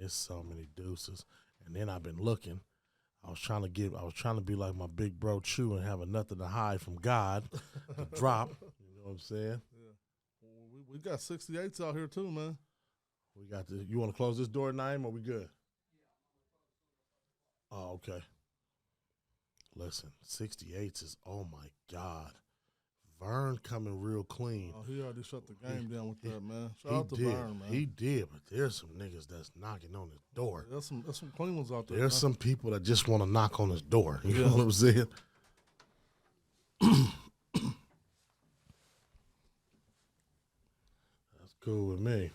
it's so many deuces. And then I've been looking. I was trying to be like my big bro Choo and having nothing to hide from God to drop. You know what I'm saying? Yeah. Well, we got 68s out here too, man. We got the. You want to close this door, Naeem, or we good? Oh, okay. Listen, 68s is, oh my God. Vern coming real clean. Oh, he already shut the game down with that, man. Shout He out to did. Vern, man. He did, but there's some niggas that's knocking on his door. There's some clean ones out there. There's some people that just want to knock on his door. You Yeah. know what I'm saying? That's cool with me.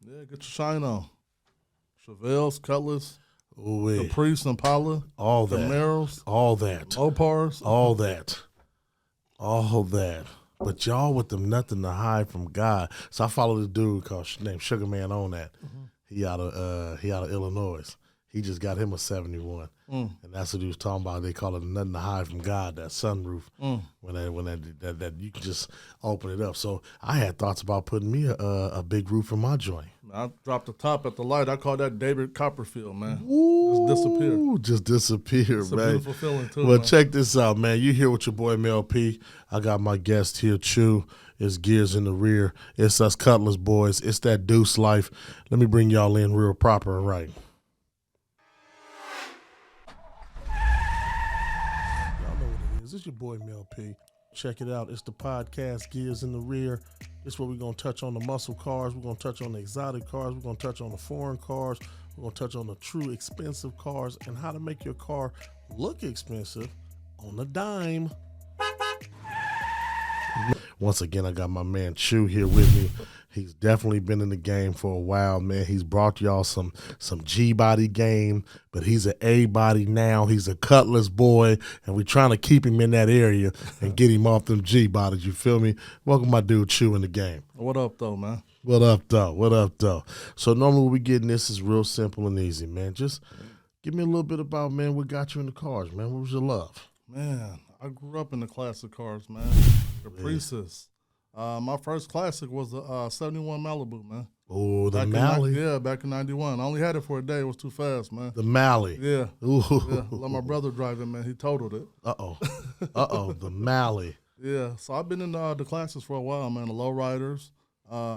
Yeah, get your shine on. Chevelle's, Cutlass, Ooh-wee. Caprice, Impala, All that. Camaros, All that. Opars. All that. All that. But y'all with them nothing to hide from God. So I follow this dude named Sugar Man on that. Mm-hmm. He out of Illinois. He just got him a 71. And that's what he was talking about. They call it nothing to hide from God, that sunroof. When that you can just open it up. So I had thoughts about putting me a big roof in my joint. I dropped the top at the light. I call that David Copperfield, man. Ooh, Just disappeared. Just disappeared, It's man. a beautiful feeling, too, Well, man. check this out, man. You here with your boy Mel P. I got my guest here, Choo. It's Gears in the Rear. It's us Cutlass boys. It's that deuce life. Let me bring y'all in real proper and right. Y'all know what it is. It's your boy Mel P. Check it out. It's the podcast Gears in the Rear. It's where we're going to touch on the muscle cars. We're going to touch on the exotic cars. We're going to touch on the foreign cars. We're going to touch on the true expensive cars and how to make your car look expensive on a dime. Once again, I got my man Choo here with me. He's definitely been in the game for a while, man. He's brought y'all some G-body game, but he's an A-body now. He's a Cutlass boy, and we're trying to keep him in that area and get him off them G-bodies, you feel me? Welcome my dude Choo in the game. What up, though, man? What up, though? What up, though? So normally when we getting this is real simple and easy, man. Just give me a little bit about, man, what got you in the cars, man? What was your love? Man, I grew up in the classic cars, man. Caprices. My first classic was the 71 Malibu, man. Oh, the Back in Mally. back in 91. I only had it for a day. It was too fast, man. The Mally. Yeah. Ooh. Yeah. Let my brother drive it, man. He totaled it. Uh-oh, the Mally. Yeah. So I've been in the classes for a while, man. The lowriders.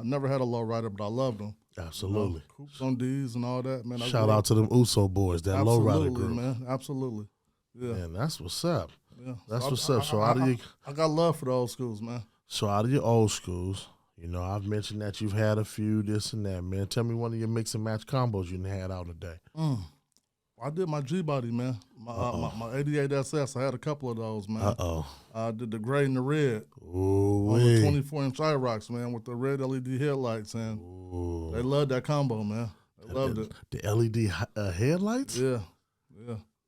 Never had a lowrider, but I loved them. Absolutely. Coops on D's and all that, man. Shout out to them Uso boys, that lowrider group. Man. Absolutely. Yeah. Man, that's what's up. Yeah. That's what's up. So I got love for the old schools, man. So out of your old schools, you know, I've mentioned that you've had a few, this and that, man. Tell me one of your mix and match combos you had out today. I did my G-body, man. My 88 SS, I had a couple of those, man. I did the gray and the red. Ooh, on the 24-inch IROCs, man, with the red LED headlights, and they loved that combo, man. They loved it. The LED headlights? Yeah.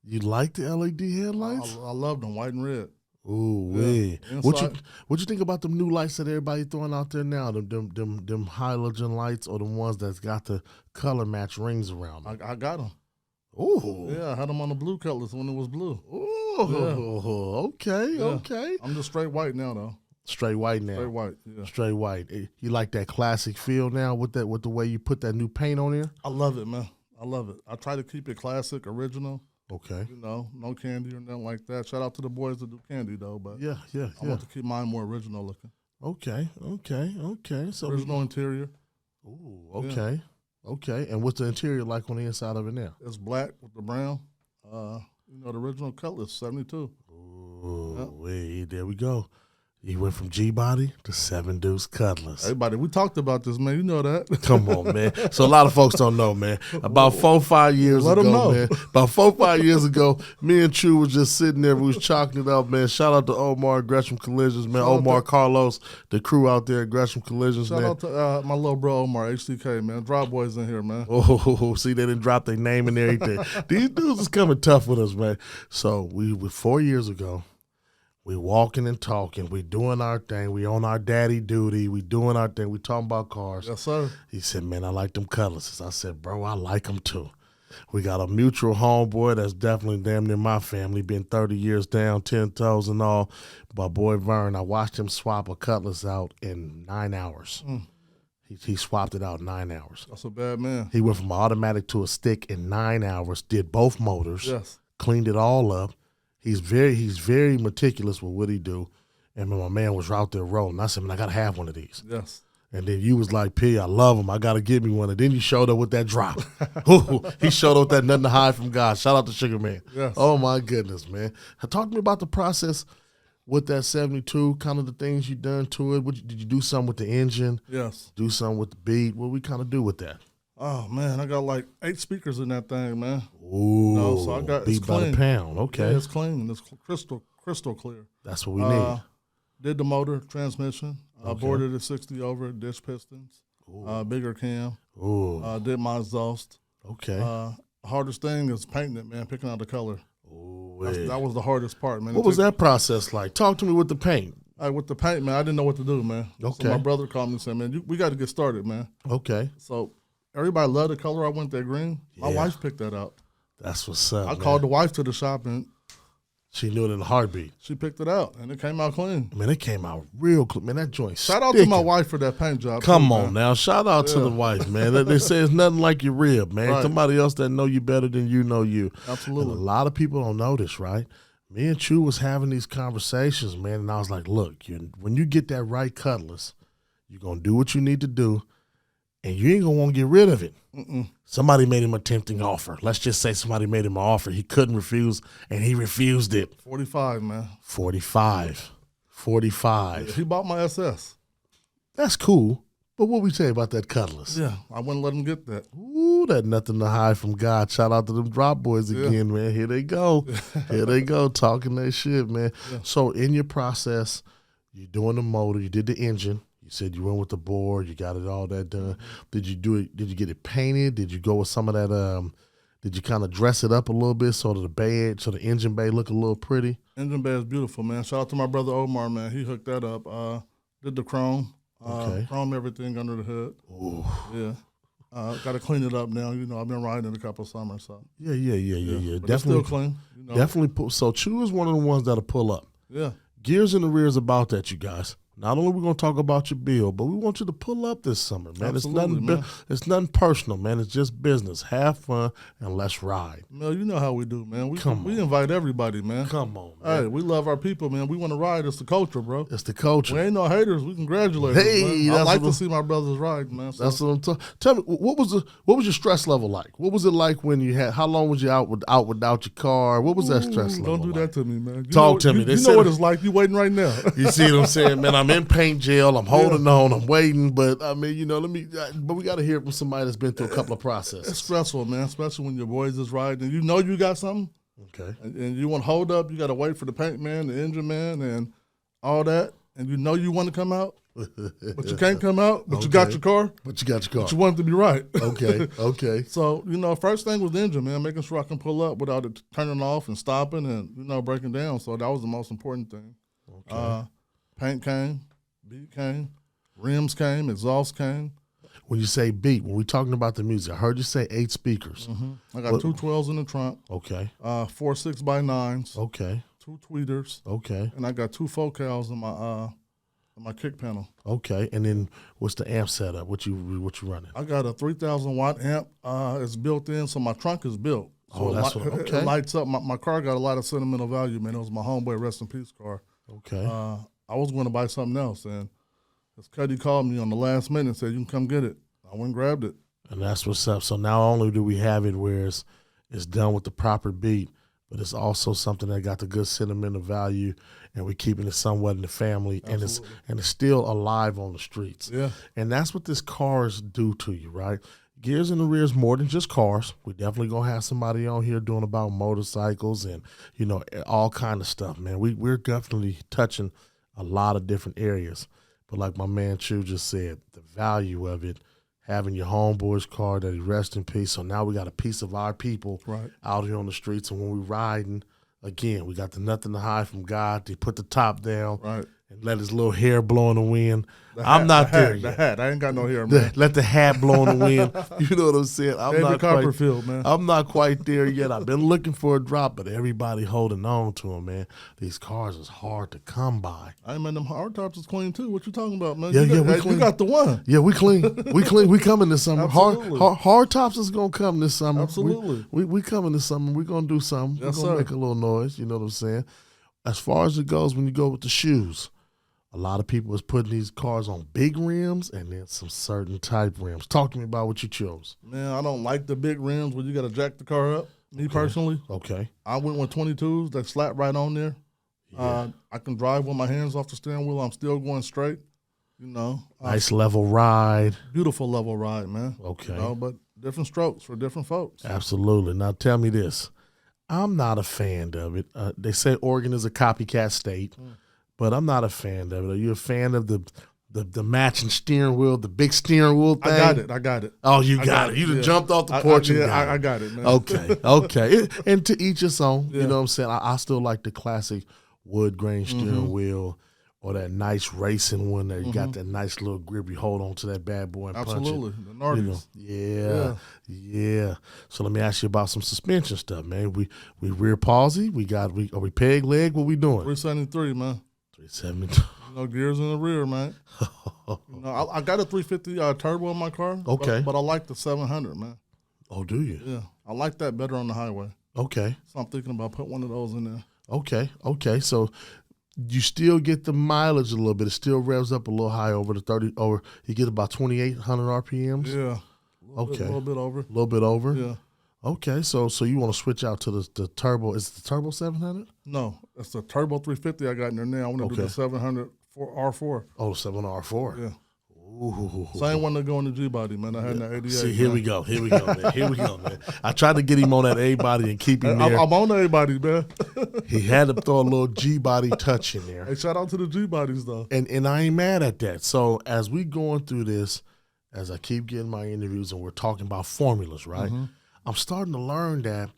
You like the LED headlights? I loved them, white and red. Ooh, wee. What you think about them new lights that everybody throwing out there now? Them halogen lights, or the ones that's got the color match rings around them? I got them. Ooh. Yeah, I had them on the blue Cutlass when it was blue. Ooh, okay. I'm just straight white now, though. Straight white now. Straight white, yeah. Straight white. You like that classic feel now with the way you put that new paint on there? I love it, man. I love it. I try to keep it classic, original. Okay. You know, no candy or nothing like that. Shout out to the boys that do candy, though. But Yeah. I want to keep mine more original looking. Okay. So Original interior. Ooh, okay. Yeah. Okay. And what's the interior like on the inside of it now? It's black with the brown. The original Cutlass, 72. Ooh, wait, there we go. You went from G-body to 7 Deuce Cutlass. Hey, buddy, we talked about this, man. You know that. Come on, man. So a lot of folks don't know, man. About 4-5 years ago, man. About 4-5 years ago, me and Choo was just sitting there. We was chalking it up, man. Shout out to Omar, Gresham Collisions, man. Omar, Carlos, the crew out there at Gresham Collisions, Shout man. out to my little bro, Omar, HTK, man. Drop boys in here, man. Oh, see, they didn't drop their name and everything. These dudes is coming tough with us, man. So 4 years ago, we walking and talking. We doing our thing. We on our daddy duty. We doing our thing. We talking about cars. Yes, sir. He said, man, I like them Cutlasses. I said, bro, I like them too. We got a mutual homeboy that's definitely damn near my family. Been 30 years down, 10 toes and all. My boy Vern, I watched him swap a Cutlass out in 9 hours. He swapped it out in 9 hours. That's a bad man. He went from automatic to a stick in 9 hours, did both motors, Yes. cleaned it all up. He's very meticulous with what he do. And my man was out there rolling. I said, man, I got to have one of these. Yes. And then you was like, P, I love him. I got to get me one. And then you showed up with that drop. Ooh, he showed up with that nothing to hide from God. Shout out to Sugar Man. Yes. Oh, my goodness, man. Talk to me about the process with that 72, kind of the things you done to it. Did you do something with the engine? Yes. Do something with the beat? What we kind of do with that? Oh, man, I got like 8 speakers in that thing, man. Ooh, No, so I got beat it's by clean. the pound. Okay. Yeah, it's clean. It's crystal clear. That's what we need. Did the motor, transmission. Okay. Boarded a 60 over, dish pistons, bigger cam. Ooh. Did my exhaust. Okay. Hardest thing is painting it, man, picking out the color. Ooh, That was the hardest part, man. What was that process like? Talk to me with the paint. With the paint, man, I didn't know what to do, man. Okay. So my brother called me and said, man, we got to get started, man. Okay. So everybody loved the color I went that green. My wife picked that out. That's what's up, I man. called the wife to the shop, and She knew it in a heartbeat. she picked it out, and it came out clean. Man, it came out real clean. Man, that joint Shout out to sticking. my wife for that paint job. Come too, on man. now. Shout out to the wife, man. They say it's nothing like your rib, man. Right. Somebody else that know you better than you know you. Absolutely. And a lot of people don't know this, right? Me and Choo was having these conversations, man, and I was like, look, when you get that right Cutlass, you're going to do what you need to do, and you ain't going to want to get rid of it. Somebody made him a tempting offer. Let's just say somebody made him an offer. He couldn't refuse, and he refused it. 45, man. 45. He bought my SS. That's cool. But what we say about that Cutlass? Yeah, I wouldn't let him get that. Ooh, that nothing to hide from God. Shout out to them drop boys again, man. Here they go. Here they go, talking that shit, man. Yeah. So in your process, you're doing the motor, you did the engine. You said you went with the board, you got it all that done. Did you do it? Did you get it painted? Did you go with some of that? Did you kind of dress it up a little bit so the engine bay look a little pretty? Engine bay is beautiful, man. Shout out to my brother Omar, man. He hooked that up. Did the chrome. Chrome everything under the hood. Ooh. Yeah. Got to clean it up now. You know, I've been riding it a couple of summers. So. Yeah. But Definitely it's still clean. You know. Definitely. So Choo is one of the ones that'll pull up. Yeah. Gears in the rear is about that, you guys. Not only are we going to talk about your bill, but we want you to pull up this summer, man. Absolutely, It's nothing personal, man. It's just business. Have fun and let's ride. Mel, you know how we do, man. We invite everybody, man. Come on, man. Hey, we love our people, man. We want to ride. It's the culture, bro. It's the culture. We ain't no haters. We congratulate Hey, them, man. I like what to see my brothers ride, man. So. That's what I'm talking. Tell me, what was your stress level like? What was it like when you had? How long was you out without your car? What was that stress level? Don't do like? that to me, man. Talk to me. You know what it's like. You waiting right now. You see what I'm saying, man? I'm in paint jail. I'm holding on. I'm waiting, but I mean, you know, but we got to hear it from somebody that's been through a couple of processes. It's stressful, man, especially when your boys is riding and you know you got something. Okay. And you want to hold up. You got to wait for the paint man, the engine man, and all that. And you know you want to come out, but you can't come out. But you got your car. But you got your car. But you want it to be right. Okay. So, you know, first thing was the engine, man, making sure I can pull up without it turning off and stopping and, you know, breaking down. So that was the most important thing. Okay. Paint came, beat came, rims came, exhaust came. When you say beat, when we talking about the music, I heard you say 8 speakers. I got 2 12s in the trunk. Okay. 4 6x9s. Okay. 2 tweeters. Okay. And I got 2 focals in my kick panel. Okay. And then what's the amp setup? What you running? I got a 3,000 watt amp. It's built in, so my trunk is built. So it lights up. My car got a lot of sentimental value, man. It was my homeboy, rest in peace car. Okay. I was going to buy something else, and this Cuddy called me on the last minute and said, you can come get it. I went and grabbed it. And that's what's up. So not only do we have it where it's done with the proper beat, but it's also something that got the good sentimental value, and we're keeping it somewhat in the family, and it's still alive on the streets. Yeah. And that's what this cars do to you, right? Gears in the rear is more than just cars. We're definitely gonna have somebody on here doing about motorcycles and, you know, all kind of stuff, man. We're definitely touching a lot of different areas. But like my man Choo just said, the value of it, having your homeboy's car that he rest in peace. So now we got a piece of our people out here on the streets. And when we riding, again, we got the nothing to hide from God. They put the top down. Right. and let his little hair blow in the wind. I'm not there yet. The hat. I ain't got no hair, man. Let the hat blow in the wind. You know what I'm saying? David Copperfield, man. I'm not quite there yet. I've been looking for a drop, but everybody holding on to them, man. These cars is hard to come by. I mean, them hard tops is clean too. What you talking about, man? Yeah, we clean. You got the one. Yeah, we clean. We clean. We coming this summer. Absolutely. Hard tops is gonna come this summer. Absolutely. We coming this summer. We gonna do something. Yes, We're gonna sir. make a little noise. You know what I'm saying? As far as it goes, when you go with the shoes, a lot of people is putting these cars on big rims and then some certain type rims. Talk to me about what you chose. Man, I don't like the big rims where you got to jack the car up. Me personally. Okay. I went with 22s that slap right on there. Yeah. I can drive with my hands off the steering wheel. I'm still going straight. You know. Nice level ride. Beautiful level ride, man. Okay. You know, but different strokes for different folks. Absolutely. Now tell me this. I'm not a fan of it. They say Oregon is a copycat state. But I'm not a fan of it. Are you a fan of the matching steering wheel, the big steering wheel thing? I got it. Oh, you got it. You just jumped off the porch. I got it, man. Okay. And to each his own. Yeah. You know what I'm saying? I still like the classic wood grain steering wheel or that nice racing one that you got that nice little grip. You hold on to that bad boy and Absolutely. punch it. The Nardies. Yeah. So let me ask you about some suspension stuff, man. We rear palsy. Are we peg leg? What we doing? 373, man. 370. No gears in the rear, man. I got a 350 turbo in my car. Okay. But I like the 700, man. Oh, do you? Yeah. I like that better on the highway. Okay. So I'm thinking about putting one of those in there. Okay. So you still get the mileage a little bit. It still revs up a little high over the 30. You get about 2,800 RPMs. Yeah. A little bit over. A little bit over. Yeah. Okay. So you want to switch out to the turbo? Is it the turbo 700? No, it's the turbo 350 I got in there now. I want to do the 700 for R4. Oh, 7R4. Yeah. Ooh. Same one that go in the G body, man. I had that 88. See, here we go, man. I tried to get him on that A body and keep him there. I'm on the A body, man. He had to throw a little G body touch in there. Hey, shout out to the G bodies though. And I ain't mad at that. So as we going through this, as I keep getting my interviews and we're talking about formulas, right? I'm starting to learn that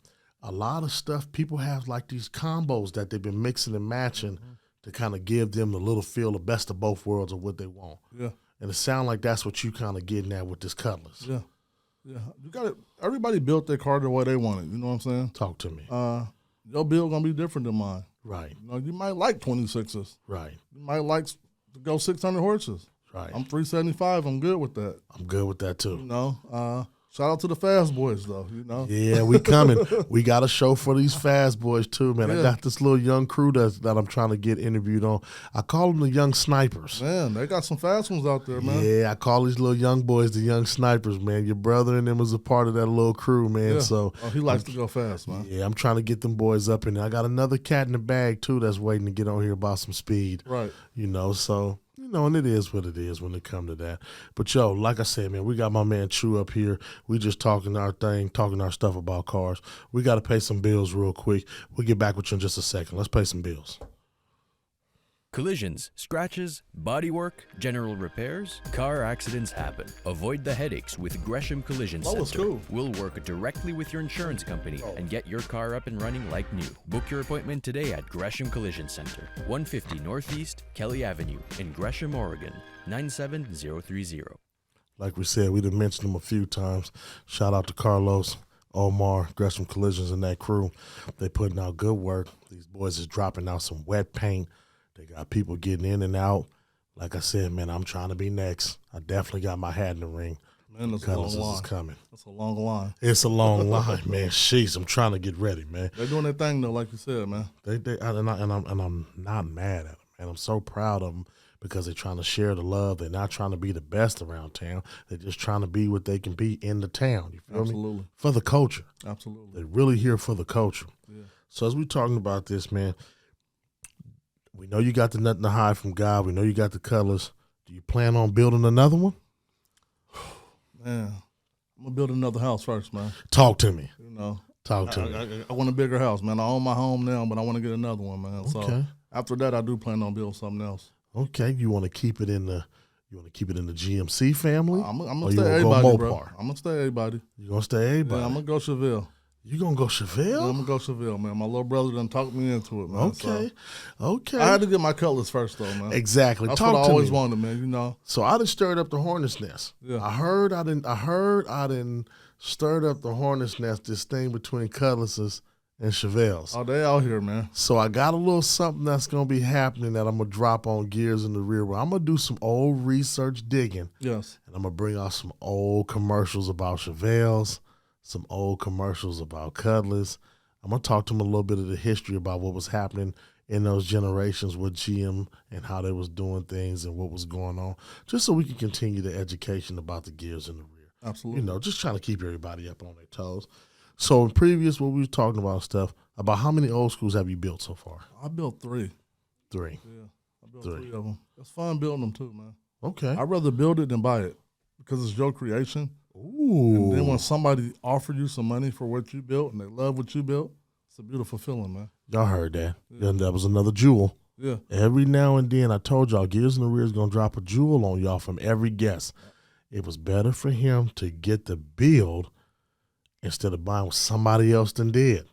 a lot of stuff people have like these combos that they've been mixing and matching to kind of give them the little feel, the best of both worlds of what they want. Yeah. And it sounds like that's what you kind of getting at with this Cutlass. Yeah. You got it. Everybody built their car the way they wanted. You know what I'm saying? Talk to me. Your build gonna be different than mine. Right. You know, you might like 26s. Right. You might like to go 600 horses. Right. I'm 375. I'm good with that. I'm good with that too. You know, shout out to the fast boys though. You know. Yeah, we coming. We got a show for these fast boys too, man. Yeah. I got this little young crew that I'm trying to get interviewed on. I call them the young snipers. Man, they got some fast ones out there, man. Yeah, I call these little young boys the young snipers, man. Your brother and them was a part of that little crew, man. Yeah. So he likes to go fast, man. yeah, I'm trying to get them boys up in there. I got another cat in the bag too that's waiting to get on here about some speed. Right. You know, so and it is what it is when it come to that. But yo, like I said, man, we got my man Choo up here. We just talking our stuff about cars. We got to pay some bills real quick. We'll get back with you in just a second. Let's pay some bills. Collisions, scratches, bodywork, general repairs, car accidents happen. Avoid the headaches with Gresham Collision Center. was cool. We'll work directly with your insurance company and get your car up and running like new. Book your appointment today at Gresham Collision Center, 150 Northeast Kelly Avenue in Gresham, Oregon, 97030. Like we said, we done mentioned them a few times. Shout out to Carlos, Omar, Gresham Collisions, and that crew. They putting out good work. These boys is dropping out some wet paint. They got people getting in and out. Like I said, man, I'm trying to be next. I definitely got my hat in the ring. Man, that's a long line. Is coming. That's a long line. It's a long line, man. Sheesh, I'm trying to get ready, man. They're doing their thing though, like you said, man. I'm not mad at them, man. I'm so proud of them because they're trying to share the love. They're not trying to be the best around town. They're just trying to be what they can be in the town. You feel Absolutely. me? For the culture. Absolutely. They're really here for the culture. Yeah. So as we're talking about this, man, we know you got the nothing to hide from God. We know you got the Cutlass. Do you plan on building another one? Man, I'm going to build another house first, man. Talk to me. You know. Talk to me. I want a bigger house, man. I own my home now, but I want to get another one, man. Okay. So after that, I do plan on building something else. Okay. You want to keep it in the GMC family? I'm or going to you stay wanna go everybody, bro. Mopar? I'm going to stay everybody. You going to stay everybody? Yeah, I'm going to go Chevelle. You gonna go Chevelle? Yeah, I'm gonna go Chevelle, man. My little brother done talked me into it, man. Okay, so okay. I had to get my Cutlass first, though, man. Exactly. That's Talk what I to always me. wanted, man. You know. So I done stirred up the hornet's nest. Yeah. I heard I done stirred up the hornet's nest. This thing between Cutlasses and Chevelles. Oh, they out here, man. So I got a little something that's gonna be happening that I'm gonna drop on Gears in the Rear. Where I'm gonna do some old research digging. Yes. And I'm gonna bring out some old commercials about Chevelles, some old commercials about Cutlass. I'm gonna talk to them a little bit of the history about what was happening in those generations with GM and how they was doing things and what was going on, just so we can continue the education about the Gears in the Rear. Absolutely. You know, just trying to keep everybody up on their toes. So in previous, what we were talking about stuff, about how many old schools have you built so far? I built 3. 3. Yeah, I built 3 of them. It's fun building them too, man. Okay. I'd rather build it than buy it because it's your creation. Ooh. And then when somebody offered you some money for what you built and they love what you built, it's a beautiful feeling, man. Y'all heard that. Yeah. And that was another jewel. Yeah. Every now and then, I told y'all, Gears in the Rear is going to drop a jewel on y'all from every guest. It was better for him to get the build instead of buying what somebody else done did.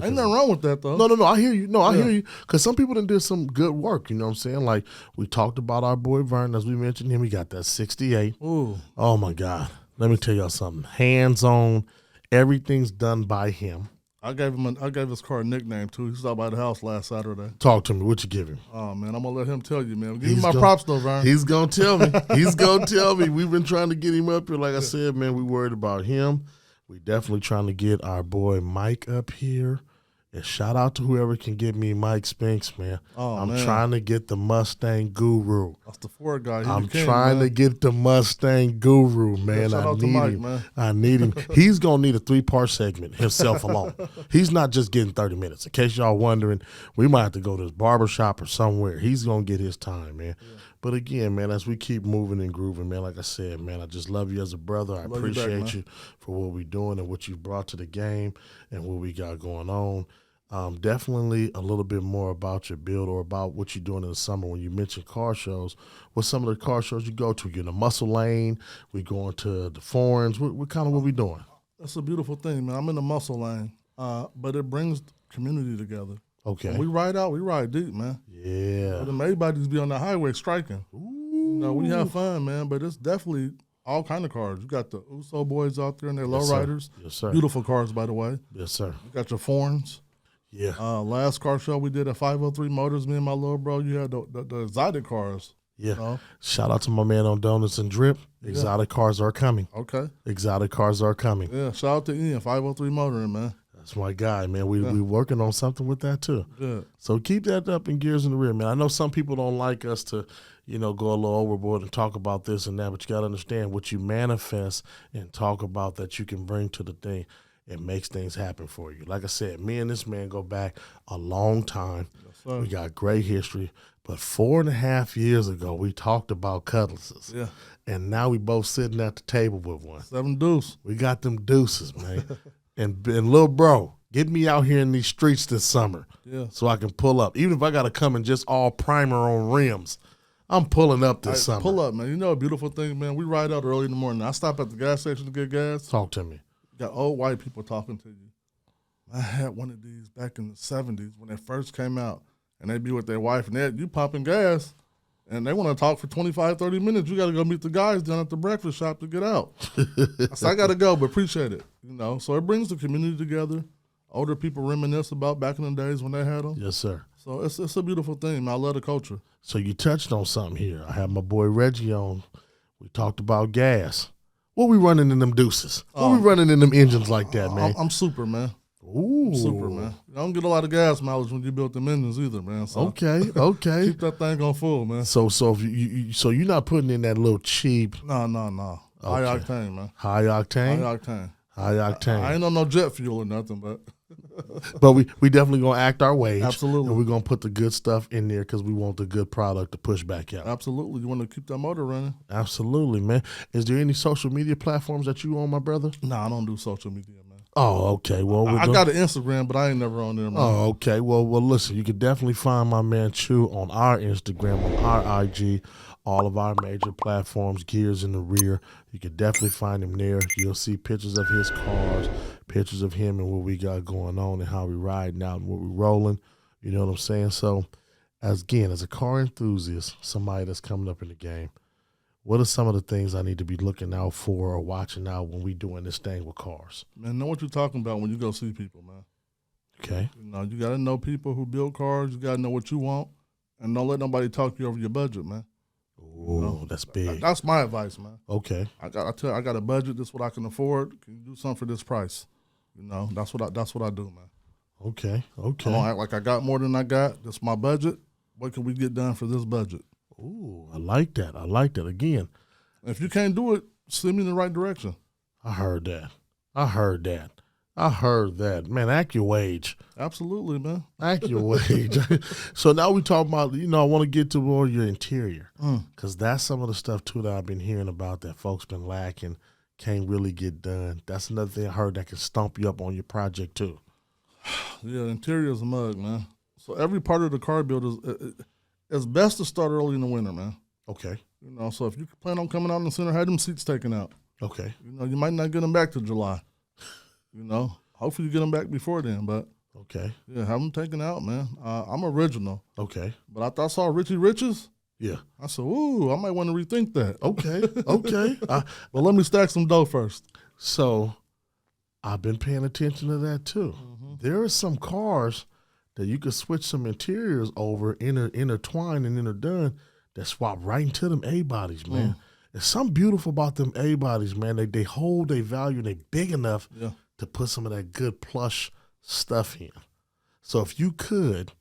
Ain't nothing wrong with that, though. No, I hear you. No, I hear you. Because some people done did some good work, you know what I'm saying? Like, we talked about our boy Vern, as we mentioned him. He got that 68. Ooh. Oh, my God. Let me tell y'all something. Hands-on. Everything's done by him. I gave his car a nickname, too. He stopped by the house last Saturday. Talk to me. What you give him? Oh, man, I'm going to let him tell you, man. Give me my props, though, Vern. He's going to tell me. He's going to tell me. We've been trying to get him up here. Like I said, man, we worried about him. We definitely trying to get our boy Mike up here. And shout out to whoever can get me Mike Spinks, man. Oh, I'm man. trying to get the Mustang Guru. That's the Ford guy. I'm trying to get the Mustang Guru, man. Shout I out to need Mike, him. man. I need him. He's going to need a 3-part segment himself alone. He's not just getting 30 minutes. In case y'all wondering, we might have to go to his barbershop or somewhere. He's going to get his time, man. Yeah. But again, man, as we keep moving and grooving, man, like I said, man, I just love you as a brother. I appreciate you for what we're doing and what you brought to the game and what we got going on. Definitely a little bit more about your build or about what you're doing in the summer. When you mentioned car shows, what's some of the car shows you go to? You're in the Muscle Lane. We going to the Forums. What kind of what we doing? That's a beautiful thing, man. I'm in the Muscle Lane, but it brings community together. Okay. When we ride deep, man. Yeah. But everybody's be on the highway striking. Ooh. You know, we have fun, man, but it's definitely all kind of cars. You got the Uso boys out there and their lowriders. Yes, sir. Beautiful cars, by the way. Yes, sir. You got your Forns. Yeah. Last car show we did at 503 Motors, me and my little bro, you had the exotic cars. Yeah. You know? Shout out to my man on Donuts and Drip. Exotic cars are coming. Okay. Exotic cars are coming. Yeah, shout out to Ian, 503 Motoring, man. That's my guy, man. We working on something with that too. Good. So keep that up in Gears in the Rear, man. I know some people don't like us to, go a little overboard and talk about this and that, but you got to understand what you manifest and talk about that you can bring to the thing. It makes things happen for you. Like I said, me and this man go back a long time. Yes, we got great history. But 4.5 years ago, we talked about Cutlasses. Yeah. And now we both sitting at the table with one. 7 deuce. We got them deuces, man. and little bro, get me out here in these streets this summer so I can pull up. Even if I got to come in just all primer on rims, I'm pulling up this summer. Pull up, man. You know a beautiful thing, man? We ride out early in the morning. I stop at the gas station to get gas. Talk to me. Got old white people talking to you. I had one of these back in the 70s when they first came out, and they be with their wife, and you pumping gas, and they want to talk for 25, 30 minutes. You got to go meet the guys down at the breakfast shop to get out. I got to go, but appreciate it. So it brings the community together. Older people reminisce about back in the days when they had them. Yes, sir. So it's a beautiful thing, man. I love the culture. So you touched on something here. I had my boy Reggie on. We talked about gas. What we running in them deuces? What we running in them engines like that, man? I'm super, man. Ooh. Super, man. I don't get a lot of gas mileage when you built them engines either, man. So Okay. keep that thing on full, man. So if you're not putting in that little cheap. No. High octane, man. High octane? High octane. High octane. I ain't on no jet fuel or nothing, but. But we definitely going to act our wage. Absolutely. And we're going to put the good stuff in there because we want the good product to push back out. Absolutely. You want to keep that motor running? Absolutely, man. Is there any social media platforms that you on, my brother? No, I don't do social media, man. Oh, okay. Well, I got an Instagram, but I ain't never on there, man. Oh, okay. Well, listen, you can definitely find my man Choo on our Instagram, on our IG, all of our major platforms, Gears in the Rear. You can definitely find him there. You'll see pictures of his cars, pictures of him and what we got going on and how we riding out and what we rolling. You know what I'm saying? So, as a car enthusiast, somebody that's coming up in the game, what are some of the things I need to be looking out for or watching out when we doing this thing with cars? Man, know what you're talking about when you go see people, man. Okay. You know, you got to know people who build cars. You got to know what you want. And don't let nobody talk you over your budget, man. Oh, You know? that's big. That's my advice, man. Okay. I got a budget. This is what I can afford. Can you do something for this price? You know, that's what I do, man. Okay. I don't act like I got more than I got. That's my budget. What can we get done for this budget? Ooh, I like that. Again, If you can't do it, send me in the right direction. I heard that. Man, act your wage. Absolutely, man. Act your wage. So now we talk about, I want to get to more your interior because that's some of the stuff, too, that I've been hearing about that folks been lacking, can't really get done. That's another thing I heard that can stump you up on your project, too. Yeah, interior is a mug, man. So every part of the car build it's best to start early in the winter, man. Okay. You know, so if you plan on coming out in the center, have them seats taken out. Okay. You know, you might not get them back till July. You know, hopefully you get them back before then, but Okay. yeah, have them taken out, man. I'm original, Okay. but after I saw Richie Riches, Yeah. I said, ooh, I might want to rethink that. Okay. Okay. But let me stack some dough first. So I've been paying attention to that, too. There are some cars that you could switch some interiors over, intertwine and interdone that swap right into them A-bodies, man. There's something beautiful about them A-bodies, man. They hold their value and they big enough to put some of that good plush stuff in. So if you could,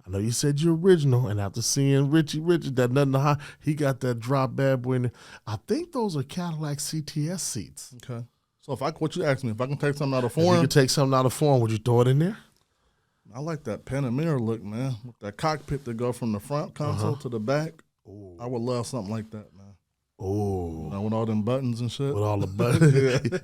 I know you said you're original, and after seeing Richie, that nothing to hide, he got that drop bad boy in there. I think those are Cadillac CTS seats. Okay. So what you asked me, if I can take something out of If you foreign, could take something out of form, would you throw it in there? I like that Panamera look, man. With that cockpit that go from the front console to the back. Ooh. I would love something like that, man. Oh, You know, with all them buttons and shit. with all the buttons.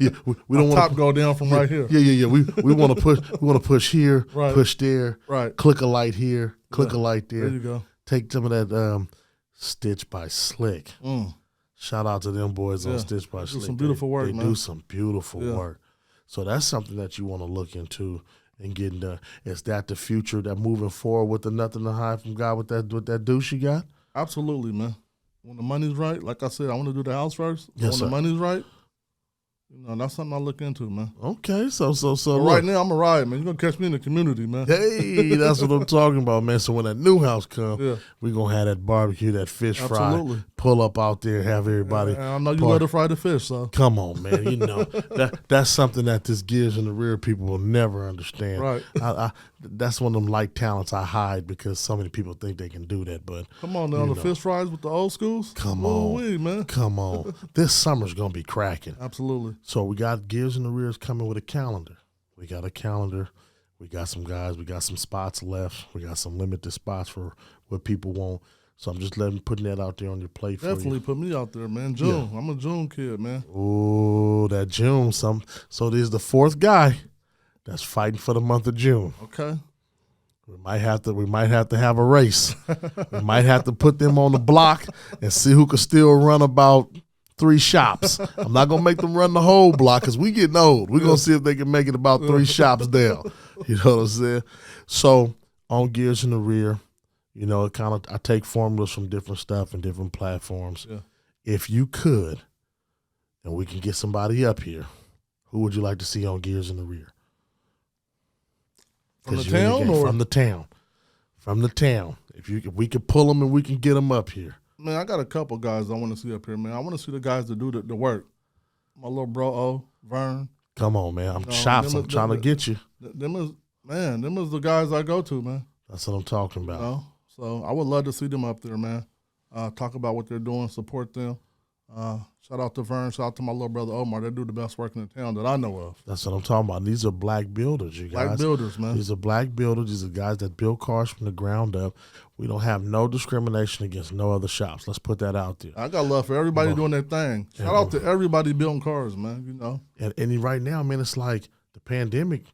Yeah, we don't My want top go down from right here. Yeah. We want to push. We want to push here, Right. push there, Right. click a light here, click a light there. There you go. Take some of that Stitch by Slick. Shout out to them boys on Yeah. Stitch by They do Slick. some beautiful work, They man. do some beautiful Yeah. work. So that's something that you want to look into and getting done. Is that the future? That moving forward with the nothing to hide from God with that douche you got? Absolutely, man. When the money's right, like I said, I want to do the house first. Yes, when sir. the money's right, that's something I look into, man. Okay, so But look. right now, I'm a ride, man. You're going to catch me in the community, man. Hey, that's what I'm talking about, man. So when that new house comes, Yeah. we're going to have that barbecue, that fish Absolutely. fry, pull up out there, have everybody. And I know you park. love to fry the fish, so. Come on, man. That's something that this Gears in the Rear people will never understand. Right. That's one of them light talents I hide because so many people think they can do that. But Come on now, the fish fries with the old schools. Come on. Ooh-wee, man. come on. This summer's going to be cracking. Absolutely. So we got Gears in the Rears coming with a calendar. We got a calendar. We got some guys. We got some spots left. We got some limited spots for what people want. So I'm just putting that out there on your plate for you. Definitely put me out there, man. June. I'm a June kid, man. Oh, that June. So there's the fourth guy that's fighting for the month of June. Okay. We might have to have a race. We might have to put them on the block and see who can still run about 3 shops. I'm not gonna make them run the whole block because we getting old. We're gonna see if they can make it about 3 shops down. You know what I'm saying? So on Gears in the Rear, I take formulas from different stuff and different platforms. Yeah. If you could, and we can get somebody up here, who would you like to see on Gears in the Rear? From the 'Cause you're in town game. or? From the town. If we could pull them and we can get them up here. Man, I got a couple guys I want to see up here, man. I want to see the guys that do the work. My little bro, Vern. Come on, man. I'm No, shops. them I'm is- trying to them- get you. Them is the guys I go to, man. That's what I'm talking You about. know? So I would love to see them up there, man. Talk about what they're doing, support them. Shout out to Vern. Shout out to my little brother Omar. They do the best work in the town that I know of. That's what I'm talking about. These are black builders, you guys. Black builders, man. These are black builders. These are guys that build cars from the ground up. We don't have no discrimination against no other shops. Let's put that out there. I got love for everybody doing their thing. Shout out to everybody building cars, man. And right now, man, it's like the pandemic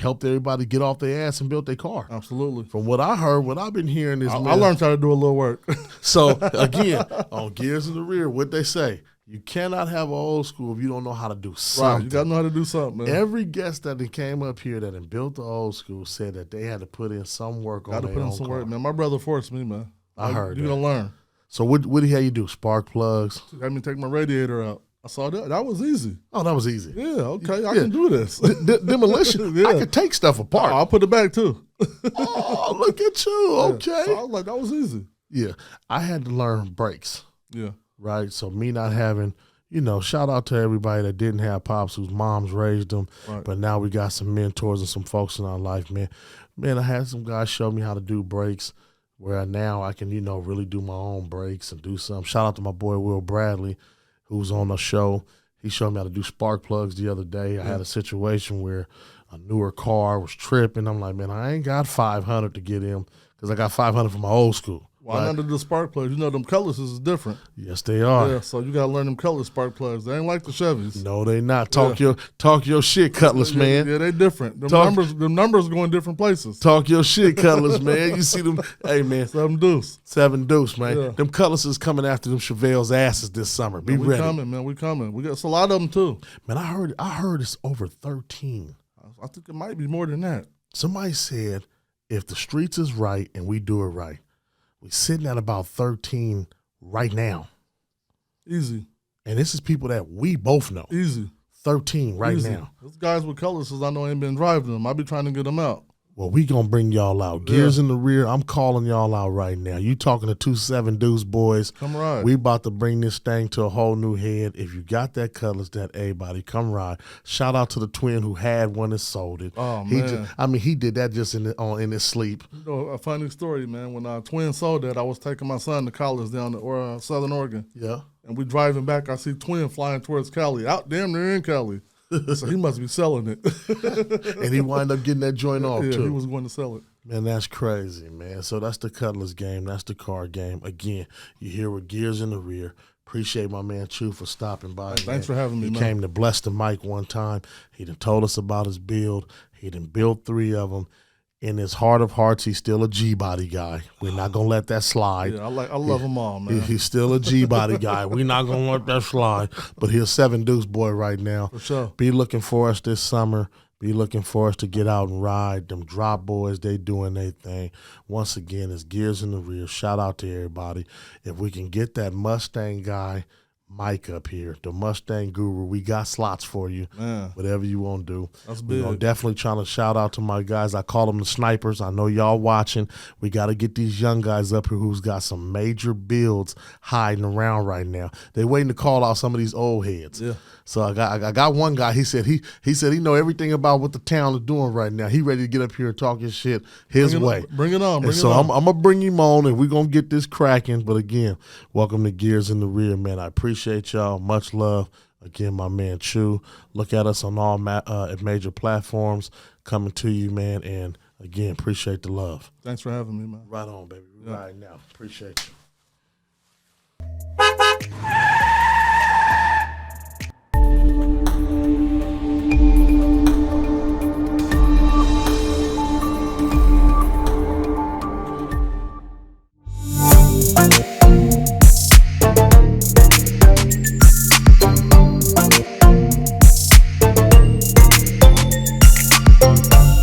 helped everybody get off their ass and build their car. Absolutely. From what I heard, what I've been hearing is, I learned how to do a little work. So again, on Gears in the Rear, what they say, You cannot have an old school if you don't know how to do Right, something. you got to know how to do something, man. Every guest that came up here that had built the old school said that they had to put in some work Got on to their put in own some car. work, man. My brother forced me, man. I heard You're that. going to learn. So what did he have you do? Spark plugs? Had me take my radiator out. I saw that. That was easy. Oh, that was easy. Yeah, okay, I can do this. Demolition. Yeah. I could take stuff apart. I'll put it back, too. Oh, look at you. Okay. So I was like, that was easy. Yeah. I had to learn brakes, Yeah. right? So me not having, shout out to everybody that didn't have pops whose moms raised them. Right. But now we got some mentors and some folks in our life, man. Man, I had some guys show me how to do brakes where now I can, really do my own brakes and do some. Shout out to my boy Will Bradley, who's on the show. He showed me how to do spark plugs the other day. I had a situation where a newer car was tripping. I'm like, man, I ain't got 500 to get in because I got 500 from my old school. Well, I know the spark plugs. Them Cutlasses is different. Yes, they are. Yeah, so you got to learn them Cutlass spark plugs. They ain't like the Chevys. No, they not. Talk your shit, Cutlass, man. Yeah, they different. Them numbers go in different places. Talk your shit, Cutlass, man. You see them, hey, man. 7 deuce. 7 deuce, man. Yeah. Them Cutlasses coming after them Chevelle's asses this summer. Be we ready. coming, man. We coming. We got it's a lot of them, too. Man, I heard it's over 13. I think it might be more than that. Somebody said if the streets is right and we do it right, we're sitting at about 13 right now. Easy. And this is people that we both know. Easy. 13 right Easy. now. Those guys with Cutlasses, I know ain't been driving them. I be trying to get them out. Well, we going to bring y'all out. Gears in the rear, I'm calling y'all out right now. You talking to 2-7 Deuce boys. Come ride. We about to bring this thing to a whole new head. If you got that Cutlass, that A-body, come ride. Shout out to the twin who had one and sold it. Oh, man. He did that just in his sleep. A funny story, man. When Twin sold that, I was taking my son to college down to Southern Oregon. Yeah. And we driving back, I see Twin flying towards Cali. Out damn near in Cali. So he must be selling it. And he wound up getting that joint off, yeah, too. he was going to sell it. Man, that's crazy, man. So that's the Cutlass game. That's the car game. Again, you hear with Gears in the rear. Appreciate my man Choo for stopping by. Hey, thanks for having me, He man. came to bless the mic one time. He done told us about his build. He done built 3 of them. In his heart of hearts, he's still a G-body guy. We're not going to let that slide. Yeah, I love them all, man. He's still a G-body guy. We're not going to let that slide. But he's a 7 Deuce boy right now. For sure. Be looking for us this summer. Be looking for us to get out and ride. Them drop boys, they doing their thing. Once again, it's Gears in the rear. Shout out to everybody. If we can get that Mustang guy, Mike, up here, the Mustang guru, we got slots for you. Man. Whatever you want to do. That's We're big. definitely trying to shout out to my guys. I call them the snipers. I know y'all watching. We got to get these young guys up here who's got some major builds hiding around right now. They waiting to call out some of these old heads. Yeah. So I got one guy. He said he know everything about what the town is doing right now. He ready to get up here and talk his shit his way. Bring it on. And so I'm gonna bring him on, and we're gonna get this cracking. But again, welcome to Gears in the Rear, man. I appreciate y'all. Much love. Again, my man Choo. Look at us on all major platforms coming to you, man. And again, appreciate the love. Thanks for having me, man. Right on, baby. Right now. Appreciate you.